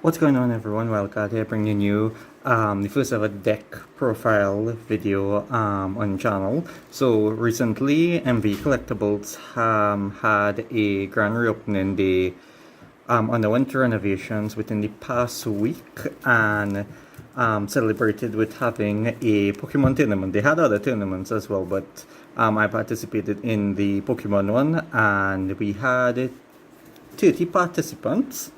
What's going on, everyone? Wildcat here, bringing you the first ever deck profile video on channel. So recently MV Collectibles had a grand reopening. They underwent renovations within the past week and celebrated with having a Pokemon tournament. They had other tournaments as well, but I participated in the Pokemon one, and we had 30 participants,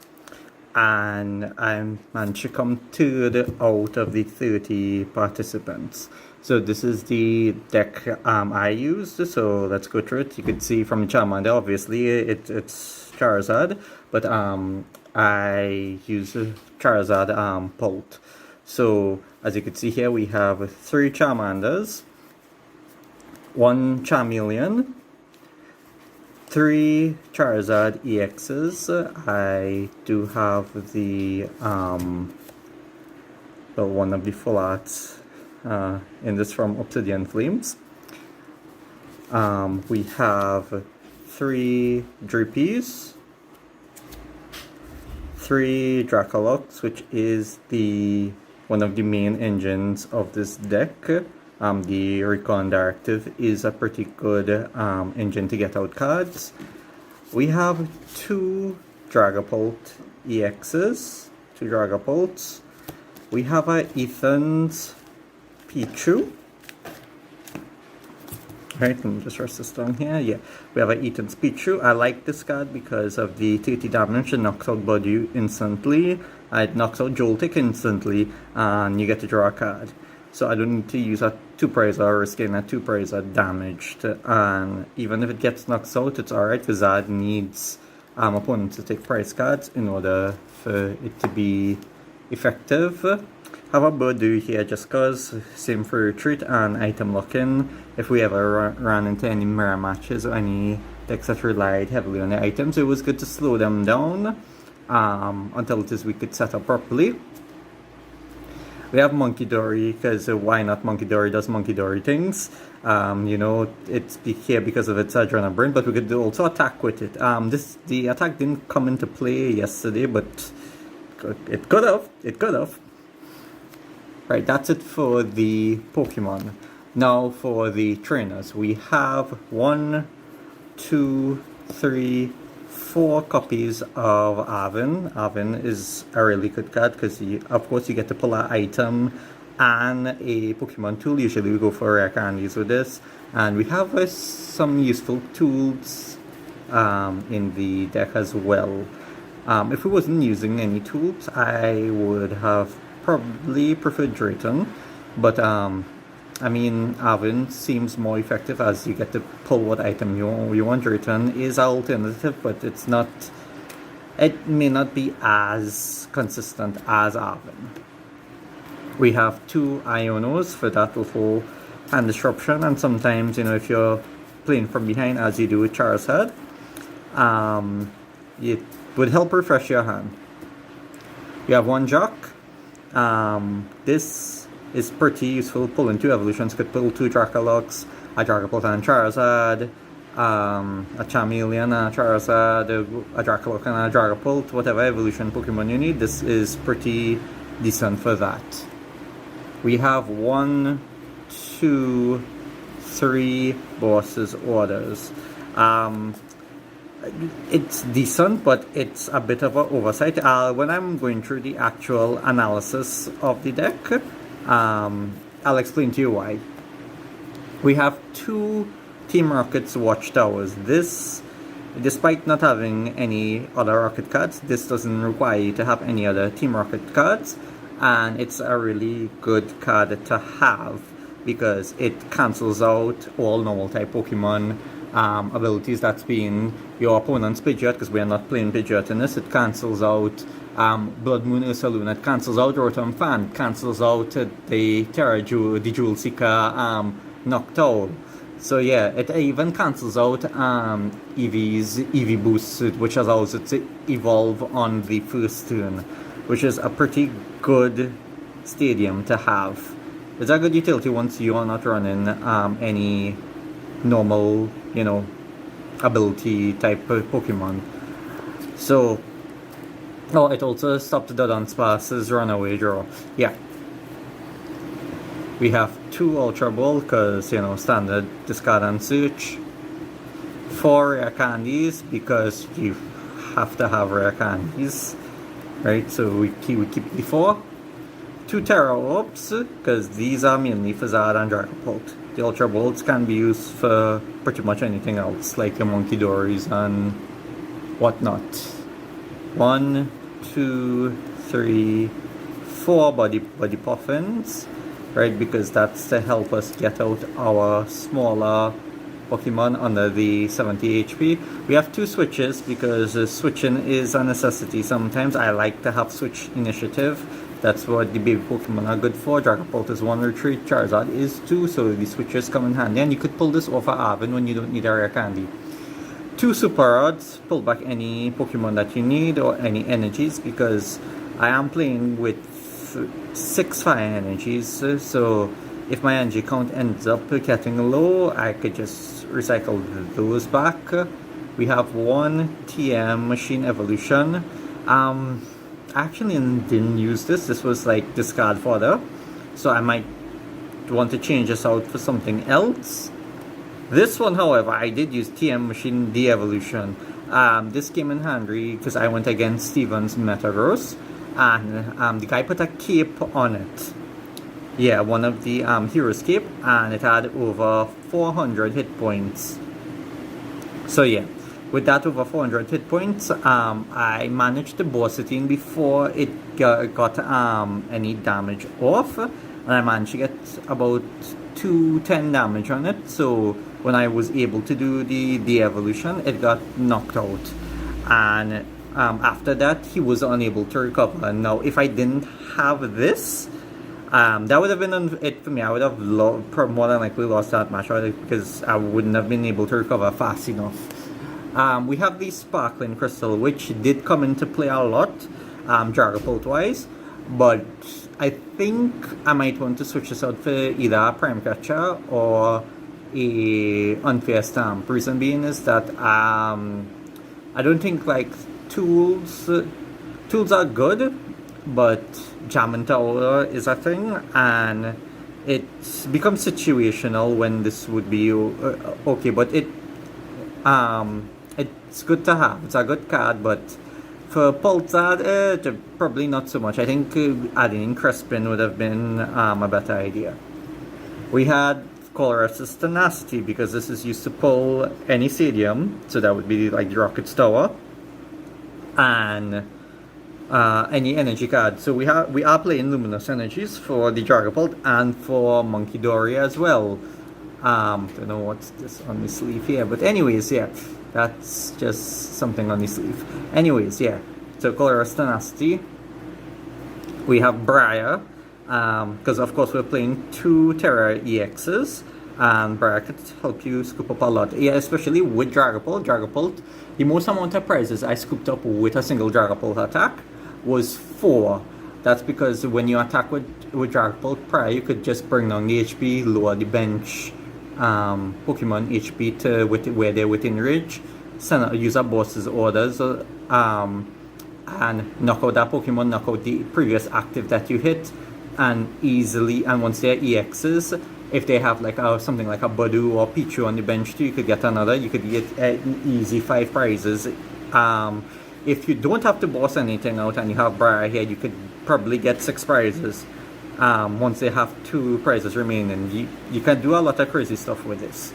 and I managed to come third out of the 30 participants. So this is the deck I used, so let's go through it. You can see from the Charmander, obviously it's Charizard, but I used Charizard Pult. So as you can see here, we have 3 Charmanders, 1 Charmeleon, 3 Charizard EXs. I do have the one of the full arts in this from Obsidian Flames. We have 3 Drippies, 3 Dracolox, which is one of the main engines of this deck. The Recon Directive is a pretty good engine to get out cards. We have 2 Dragapult EXs, 2 Dragapults. We have a Ethan's Pichu. Right, let me just rest this down here. Yeah, we have a Ethan's Pichu. I like this card because of the 30 damage. It knocks out Body instantly. It knocks out Joltik instantly, and you get to draw a card. So I don't need to use a 2-prizer or risk getting a 2-prizer damaged. And even if it gets knocked out, it's alright, because Zard needs opponents to take prize cards in order for it to be effective. Have a Birdu here just cause, same for retreat and item lock-in. If we ever ran into any mirror matches or any decks that relied heavily on the items, it was good to slow them down until we could set up properly. We have Monkey Dory, because why not? Monkey Dory does Monkey Dory things. You know, it's here because of its Adrenaline, but we could also attack with it. The attack didn't come into play yesterday, but it could have. It could have. Right, that's it for the Pokemon. Now for the trainers. We have 1, 2, 3, 4 copies of Arvin. Arvin is a really good card because, of course, you get to pull an item and a Pokemon tool. Usually we go for rare candies with this. And we have some useful tools in the deck as well. If we wasn't using any tools, I would have probably preferred Drayton. But I mean, Arvin seems more effective as you get to pull what item you want. Drayton is an alternative, but it's not. It may not be as consistent as Arvin. We have 2 Ionos for that little hand disruption, and sometimes, you know, if you're playing from behind as you do with Charizard, it would help refresh your hand. We have 1 Jock. This is pretty useful. Pulling 2 evolutions, could pull 2 Dracolox, a Dragapult and Charizard, a Charmeleon, a Charizard, a Dracolox and a Dragapult, whatever evolution Pokemon you need. This is pretty decent for that. We have 1, 2, 3 bosses orders. It's decent, but it's a bit of an oversight. When I'm going through the actual analysis of the deck, I'll explain to you why. We have 2 Team Rocket's Watchtowers. This, despite not having any other Rocket cards, this doesn't require you to have any other Team Rocket cards, and it's a really good card to have because it cancels out all normal type Pokemon abilities. That's being your opponent's Pidgeot, because we are not playing Pidgeot in this. It cancels out Blood Moon Ursaluna, it cancels out Rotom Fan, cancels out the Terrajewel, the Jewel Seeker Noctowl. So yeah, it even cancels out Eevee's Eevee Boost, which allows it to evolve on the first turn, which is a pretty good stadium to have. It's a good utility once you are not running any normal, you know, ability type Pokemon. So Oh, it also stopped the Dance Pass's runaway draw. Yeah. We have 2 Ultra Ball because, standard discard and search. 4 rare candies because you have to have rare candies. Right, so we keep the 4. 2 Terra Orbs because these are mainly for Zard and Dragapult. The Ultra Bolts can be used for pretty much anything else, like your Monkey Dories and whatnot. 1, 2, 3, 4 body puffins, right? Because that's to help us get out our smaller Pokemon under the 70 HP. We have 2 switches because switching is a necessity sometimes. I like to have switch initiative. That's what the baby Pokemon are good for. Dragapult is 1 retreat, Charizard is 2, so the switches come in handy. And you could pull this off of Arvin when you don't need a rare candy. 2 Super Rods, pull back any Pokemon that you need or any energies because I am playing with 6 fire energies, so if my energy count ends up getting low, I could just recycle those back. We have 1 TM Machine Evolution. Actually didn't use this. This was like discard fodder, so I might want to change this out for something else. This one, however, I did use TM Machine De-Evolution. This came in handy because I went against Steven's Metagross, and the guy put a cape on it. Yeah, one of the Hero's Cape, and it had over 400 hit points. So yeah, with that over 400 hit points, I managed to boss it in before it got any damage off, and I managed to get about 210 damage on it. So when I was able to do the evolution, it got knocked out, and after that he was unable to recover. Now if I didn't have this, that would have been it for me. I would have more than likely lost that match because I wouldn't have been able to recover fast enough. We have the Sparkling Crystal, which did come into play a lot, Dragapult wise, but I think I might want to switch this out for either a Prime Catcher or a Unfair Stamp. Reason being is that I don't think like tools are good, but Jam and Tower is a thing, and it becomes situational when this would be okay, but it's good to have. It's a good card, but for PultZard, probably not so much. I think adding in Crespin would have been a better idea. We had Colress's Tenacity because this is used to pull any stadium, so that would be like the Rocket's Tower, and any energy card. So we are playing Luminous Energies for the Dragapult and for Monkey Dory as well. Don't know what's this on the sleeve here, but anyways, yeah, that's just something on the sleeve. Anyways, yeah, so Colress's Tenacity. We have Briar, because of course we're playing 2 Terra EXs, and Briar could help you scoop up a lot. Yeah, especially with Dragapult. The most amount of prizes I scooped up with a single Dragapult attack was 4. That's because when you attack with Dragapult prior, you could just bring down the HP, lower the bench Pokemon HP to where they're within range, use a boss's orders, and knock out that Pokemon, knock out the previous active that you hit, and easily, and once they're EXs, if they have like something like a Budu or Pichu on the bench too, you could get another. You could get an easy 5 prizes. If you don't have to boss anything out and you have Briar here, you could probably get 6 prizes. Once they have 2 prizes remaining, you can do a lot of crazy stuff with this.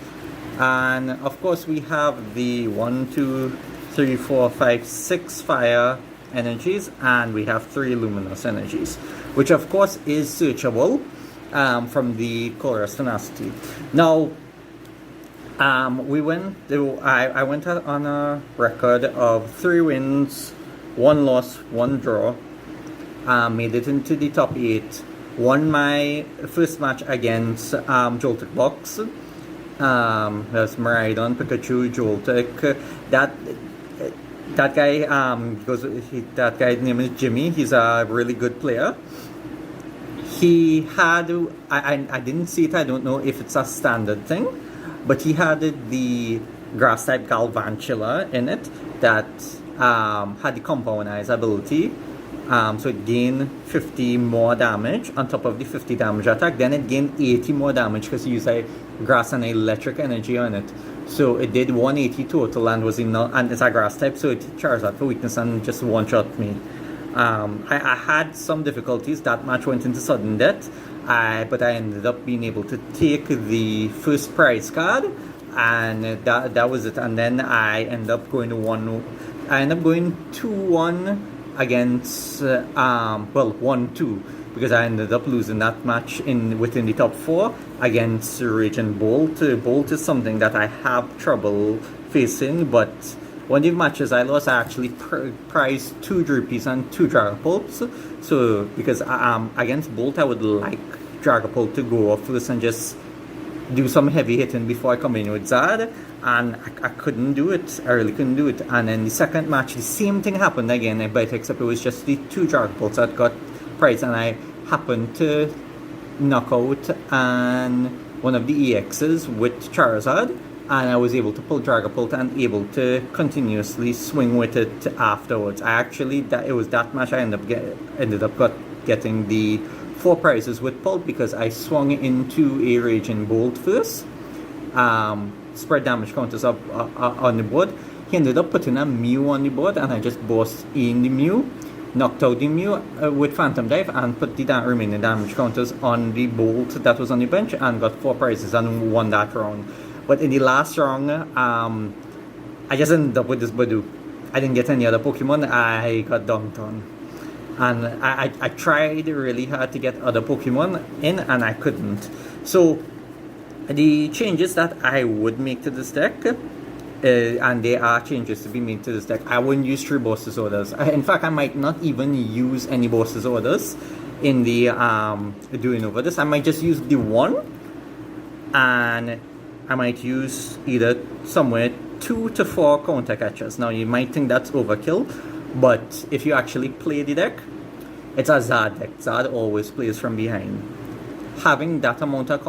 And of course we have the 1, 2, 3, 4, 5, 6 fire energies, and we have 3 luminous energies, which of course is searchable from the Colress's Tenacity. Now I went on a record of 3 wins, 1 loss, 1 draw. Made it into the top 8. Won my first match against Joltik Box. There's Miraidon, Pikachu, Joltik. That guy that guy's name is Jimmy. He's a really good player. He had I didn't see it. I don't know if it's a standard thing, but he had the grass type Galvantula in it that had the compoundize ability. So it gained 50 more damage on top of the 50 damage attack. Then it gained 80 more damage because it used a grass and electric energy on it. So it did 180 total and was enough, and it's a grass type, so it Charizard for weakness and just one-shot me. I had some difficulties. That match went into sudden death, but I ended up being able to take the first prize card, and that was it. And then I ended up going 2-1 against 1-2, because I ended up losing that match within the top 4 against Raging Bolt. Bolt is something that I have trouble facing, but one of the matches I lost, I actually prized 2 Drippies and 2 Dragapults. So because against Bolt, I would like Dragapult to go off first and just do some heavy hitting before I come in with Zard, and I couldn't do it. I really couldn't do it. And then the second match, the same thing happened again, but except it was just the 2 Dragapults that got prized, and I happened to knock out one of the EXs with Charizard, and I was able to pull Dragapult and able to continuously swing with it afterwards. It was that match I ended up getting the 4 prizes with Pulp, because I swung into a Raging Bolt first, spread damage counters up on the board. He ended up putting a Mew on the board, and I just bossed in the Mew, knocked out the Mew with Phantom Dive, and put the remaining damage counters on the Bolt that was on the bench, and got 4 prizes and won that round. But in the last round, I just ended up with this Badoo. I didn't get any other Pokemon. I got dunked on. And I tried really hard to get other Pokemon in, and I couldn't. So the changes that I would make to this deck, and there are changes to be made to this deck, I wouldn't use 3 Boss's Orders. In fact, I might not even use any Boss's Orders in the doing over this. I might just use the 1, and I might use either somewhere 2 to 4 counter catchers. Now you might think that's overkill, but if you actually play the deck, it's a Zard deck. Zard always plays from behind. Having that amount of